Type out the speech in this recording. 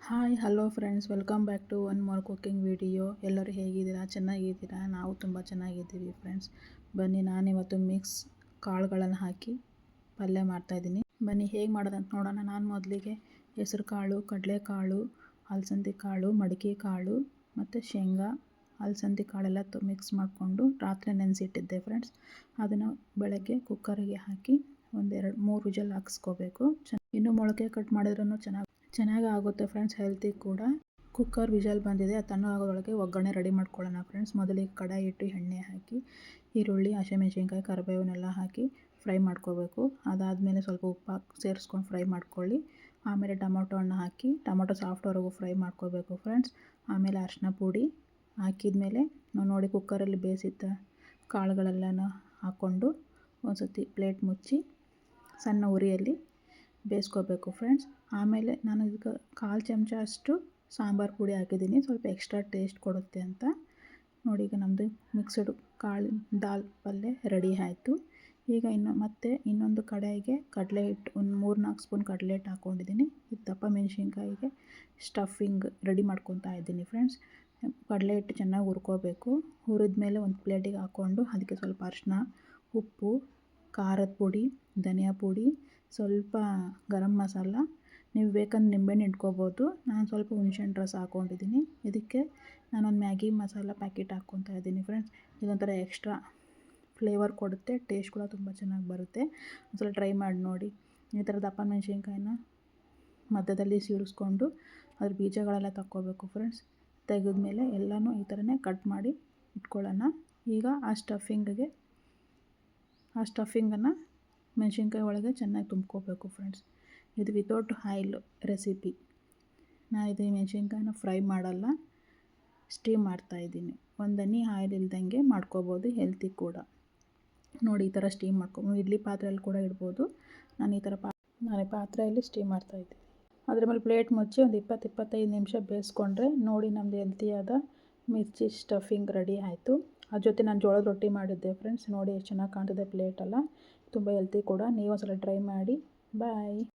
Hi hello friends, welcome back to one more cooking video. ಎಲ್ಲರೂ ಹೇಗಿದ್ದೀರಾ? ಚೆನ್ನಾಗಿದ್ದೀರಾ? ನಾವು ತುಂಬ ಚೆನ್ನಾಗಿದ್ದೀವಿ ಫ್ರೆಂಡ್ಸ್. ಬನ್ನಿ, ನಾನಿವತ್ತು ಮಿಕ್ಸ್ ಕಾಳುಗಳನ್ನು ಹಾಕಿ ಪಲ್ಯ ಮಾಡ್ತಾಯಿದ್ದೀನಿ. ಬನ್ನಿ ಹೇಗೆ ಮಾಡೋದಂತ ನೋಡೋಣ. ನಾನು ಮೊದಲಿಗೆ ಹೆಸರು ಕಾಳು, ಕಡಲೆಕಾಳು, ಅಲಸಂದಿ ಕಾಳು, ಮಡಿಕೆ ಕಾಳು ಮತ್ತು ಶೇಂಗಾ, ಅಲಸಂದಿ ಕಾಳೆಲ್ಲ ಮಿಕ್ಸ್ ಮಾಡಿಕೊಂಡು ರಾತ್ರಿ ನೆನೆಸಿಟ್ಟಿದ್ದೆ ಫ್ರೆಂಡ್ಸ್. ಅದನ್ನು ಬೆಳಗ್ಗೆ ಕುಕ್ಕರಿಗೆ ಹಾಕಿ ಒಂದೆರಡು ಮೂರು ವಿಜಲ್ ಹಾಕಿಸ್ಕೋಬೇಕು. ಇನ್ನೂ ಮೊಳಕೆ ಕಟ್ ಮಾಡಿದ್ರೂ ಚೆನ್ನಾಗಿ ಆಗುತ್ತೆ ಫ್ರೆಂಡ್ಸ್, ಹೆಲ್ತಿ ಕೂಡ. ಕುಕ್ಕರ್ ವಿಜಲ್ ಬಂದಿದೆ, ಅದು ತಣ್ಣಗೆ ಆಗೋದ್ರೊಳಗೆ ಒಗ್ಗರಣೆ ರೆಡಿ ಮಾಡ್ಕೊಳ್ಳೋಣ ಫ್ರೆಂಡ್ಸ್. ಮೊದಲಿಗೆ ಕಡಾಯಿ ಇಟ್ಟು ಎಣ್ಣೆ ಹಾಕಿ ಈರುಳ್ಳಿ, ಹಸಿಮೆಣಸಿನ್ಕಾಯಿ, ಕರಿಬೇವನ್ನೆಲ್ಲ ಹಾಕಿ ಫ್ರೈ ಮಾಡ್ಕೋಬೇಕು. ಅದಾದಮೇಲೆ ಸ್ವಲ್ಪ ಉಪ್ಪು ಹಾಕಿ ಸೇರಿಸ್ಕೊಂಡು ಫ್ರೈ ಮಾಡ್ಕೊಳ್ಳಿ. ಆಮೇಲೆ ಟೊಮೊಟೊ ಹಣ್ಣು ಹಾಕಿ ಟೊಮೊಟೊ ಸಾಫ್ಟ್ವರೆಗೂ ಫ್ರೈ ಮಾಡ್ಕೋಬೇಕು ಫ್ರೆಂಡ್ಸ್. ಆಮೇಲೆ ಅರಿಶಿನ ಪುಡಿ ಹಾಕಿದ್ಮೇಲೆ ನಾವು ನೋಡಿ ಕುಕ್ಕರಲ್ಲಿ ಬೇಯಿಸಿದ್ದ ಕಾಳುಗಳೆಲ್ಲನೂ ಹಾಕ್ಕೊಂಡು ಒಂದು ಸತಿ ಪ್ಲೇಟ್ ಮುಚ್ಚಿ ಸಣ್ಣ ಉರಿಯಲ್ಲಿ ಬೇಯಿಸ್ಕೋಬೇಕು ಫ್ರೆಂಡ್ಸ್. ಆಮೇಲೆ ನಾನು ಇದಕ್ಕೆ 1/4 ಚಮಚ ಅಷ್ಟು ಸಾಂಬಾರು ಪುಡಿ ಹಾಕಿದ್ದೀನಿ, ಸ್ವಲ್ಪ ಎಕ್ಸ್ಟ್ರಾ ಟೇಸ್ಟ್ ಕೊಡುತ್ತೆ ಅಂತ. ನೋಡಿ, ಈಗ ನಮ್ಮದು ಮಿಕ್ಸ್ಡ್ ಕಾಳು ದಾಲ್ ಪಲ್ಯ ರೆಡಿ ಆಯಿತು. ಈಗ ಇನ್ನೊಂದು ಕಡಾಯಿಗೆ ಕಡಲೆ ಹಿಟ್ಟು ಒಂದು 3-4 ಸ್ಪೂನ್ ಕಡಲೆ ಹಿಟ್ಟು ಹಾಕ್ಕೊಂಡಿದ್ದೀನಿ. ಇದು ದಪ್ಪ ಮೆಣಸಿನ್ಕಾಯಿಗೆ ಸ್ಟಫಿಂಗ್ ರೆಡಿ ಮಾಡ್ಕೊತಾ ಇದ್ದೀನಿ ಫ್ರೆಂಡ್ಸ್. ಕಡಲೆ ಹಿಟ್ಟು ಚೆನ್ನಾಗಿ ಹುರ್ಕೋಬೇಕು. ಹುರಿದ್ಮೇಲೆ ಒಂದು ಪ್ಲೇಟಿಗೆ ಹಾಕ್ಕೊಂಡು ಅದಕ್ಕೆ ಸ್ವಲ್ಪ ಅರಿಶಿನ, ಉಪ್ಪು, ಖಾರದ ಪುಡಿ, ಧನಿಯಾ ಪುಡಿ, ಸ್ವಲ್ಪ ಗರಂ ಮಸಾಲ, ನೀವು ಬೇಕಂದ್ರೆ ನಿಂಬೆಹಣ್ಣು ಇಟ್ಕೋಬೋದು. ನಾನು ಸ್ವಲ್ಪ ಹುಣಸೆಹಣ್ಣು ರಸ ಹಾಕ್ಕೊಂಡಿದ್ದೀನಿ. ಇದಕ್ಕೆ ನಾನೊಂದು ಮ್ಯಾಗಿ ಮಸಾಲ ಪ್ಯಾಕೆಟ್ ಹಾಕ್ಕೊತಾ ಇದ್ದೀನಿ ಫ್ರೆಂಡ್ಸ್. ಇದೊಂಥರ ಎಕ್ಸ್ಟ್ರಾ ಫ್ಲೇವರ್ ಕೊಡುತ್ತೆ, ಟೇಸ್ಟ್ ಕೂಡ ತುಂಬ ಚೆನ್ನಾಗಿ ಬರುತ್ತೆ. ಒಂದ್ಸಲ ಟ್ರೈ ಮಾಡಿ ನೋಡಿ. ಈ ಥರ ದಪ್ಪ ಮೆಣಸಿನ್ಕಾಯಿನ ಮಧ್ಯದಲ್ಲಿ ಸೀಳಿಸ್ಕೊಂಡು ಅದ್ರ ಬೀಜಗಳೆಲ್ಲ ತಕ್ಕೋಬೇಕು ಫ್ರೆಂಡ್ಸ್. ತೆಗೆದ್ಮೇಲೆ ಎಲ್ಲನೂ ಈ ಥರನೇ ಕಟ್ ಮಾಡಿ ಇಟ್ಕೊಳ್ಳೋಣ. ಈಗ ಆ ಸ್ಟಫಿಂಗನ್ನು ಮೆಣಸಿನ್ಕಾಯಿ ಒಳಗೆ ಚೆನ್ನಾಗಿ ತುಂಬ್ಕೋಬೇಕು ಫ್ರೆಂಡ್ಸ್. ಇದು ವಿತೌಟ್ ಆಯಿಲ್ ರೆಸಿಪಿ. ನಾನು ಇದು ಮೆಣಸಿನ್ಕಾಯಿನ ಫ್ರೈ ಮಾಡಲ್ಲ, ಸ್ಟೀಮ್ ಮಾಡ್ತಾಯಿದ್ದೀನಿ. ಒಂದು ಹನಿ ಆಯಿಲ್ ಇಲ್ದಂಗೆ ಮಾಡ್ಕೋಬೋದು, ಹೆಲ್ತಿ ಕೂಡ. ನೋಡಿ, ಈ ಥರ ಸ್ಟೀಮ್ ಮಾಡ್ಕೊಂಡು ಇಡ್ಲಿ ಪಾತ್ರೆಯಲ್ಲಿ ಕೂಡ ಇಡ್ಬೋದು. ನಾನು ಈ ಪಾತ್ರೆಯಲ್ಲಿ ಸ್ಟೀಮ್ ಮಾಡ್ತಾಯಿದ್ದೀನಿ. ಅದ್ರ ಮೇಲೆ ಪ್ಲೇಟ್ ಮುಚ್ಚಿ ಒಂದು 20-25 ನಿಮಿಷ ಬೇಯಿಸ್ಕೊಂಡ್ರೆ ನೋಡಿ ನಮ್ಮದು ಹೆಲ್ತಿಯಾದ ಮಿರ್ಚಿ ಸ್ಟಫಿಂಗ್ ರೆಡಿ ಆಯಿತು. ಅದ್ರ ಜೊತೆ ನಾನು ಜೋಳದ ರೊಟ್ಟಿ ಮಾಡಿದ್ದೆ ಫ್ರೆಂಡ್ಸ್. ನೋಡಿ ಎಷ್ಟು ಚೆನ್ನಾಗಿ ಕಾಣ್ತಿದೆ ಪ್ಲೇಟೆಲ್ಲ, ತುಂಬ ಹೆಲ್ತಿ ಕೂಡ. ನೀವು ಒಂದ್ಸಲ ಟ್ರೈ ಮಾಡಿ. ಬಾಯ್.